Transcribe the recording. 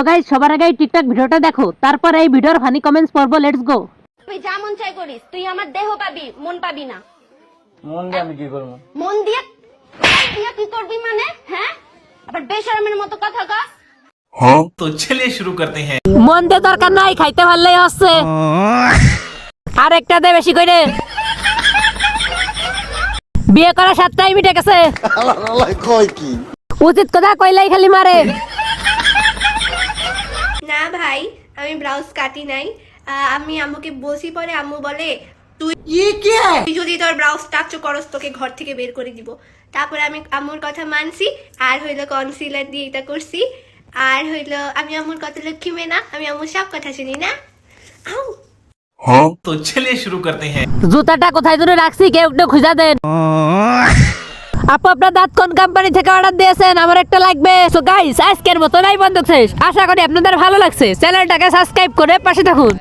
So guys সবার আগে এই টিকটক ভিডিওটা দেখো, তারপর এই ভিডিওর ফানি কমেন্টস পড়বো। Let's go. তুই যা মন চাই করিস, তুই আমার দেহ পাবি, মন পাবি না। মন দিয়ে আমি কি করবো? মন দিয়ে কি করবি মানে? হ্যাঁ, আবার বেশরমের মতো কথা কস। तो चलिए शुरू करते हैं। মন দিয়ে দরকার নাই, খাইতে ভালই হচ্ছে। আর একটা দে বেশি করে। বিয়ে করা 7টাই মিটে গেছে। উচিত কথা কইলাই খালি মারে। না ভাই, আমি ব্লাউজ কাটি নাই। আমি আম্মুকে বসি পরে আম্মু বলে তুই যদি তোর ব্লাউজ টাচ করস তোকে ঘর থেকে বের করে দিব। তারপরে আমি আম্মুর কথা মানছি, আর হইলো কনসিলার দিয়ে এটা করছি, আর হইলো আমি আম্মুর কত লক্ষ্মী মেয়ে না, আমি আম্মুর সব কথা শুনি না। আউ तो चलिए शुरू करते हैं। জুতাটা কোথায় ধরে রাখছি, কেউ একটু খুঁজা দেন। আপু আপনার দাঁত কোন কোম্পানি থেকে অর্ডার দিয়েছেন? আমার একটা লাগবে। সো গাইস আজকের মতো নাই বন্ধ শেষ। আশা করি আপনাদের ভালো লাগছে। চ্যানেলটাকে সাবস্ক্রাইব করে পাশে থাকুন।